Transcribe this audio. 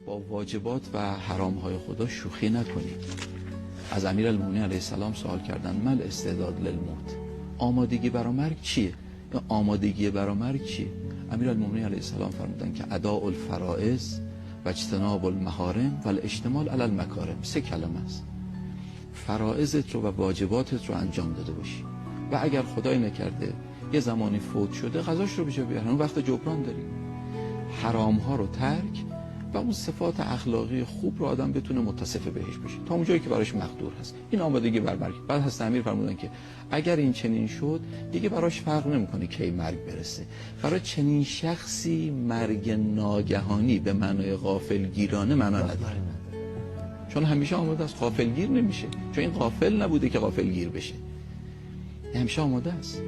با واجبات و حرامهای خدا شوخی نکنید. از امیرالمومنین علیه السلام سوال کردن من استعداد للموت، آمادگی برای مرگ چیه؟ یا آمادگی برای مرگ چیه؟ امیرالمومنین علیه السلام فرمودن که اداء الفرائض و اجتناب المحارم و الاشتمال علی المکارم. 3 کلمه است. فرائضت رو و واجباتت رو انجام داده باشی و اگر خدای نکرده یه زمانی فوت شده قضاش رو به جا بیارن، اون وقت جبران داریم. حرام ها رو ترک و اون صفات اخلاقی خوب رو آدم بتونه متصف بهش بشه تا اون جایی که براش مقدور هست. این آمادگی بر مرگ. بعد حضرت امیر فرمودن که اگر این چنین شد دیگه براش فرق نمیکنه کی مرگ برسه. برای چنین شخصی مرگ ناگهانی به معنای غافلگیرانه معنا نداره، چون همیشه آماده است، غافلگیر نمیشه، چون این غافل نبوده که غافلگیر بشه، همیشه آماده است.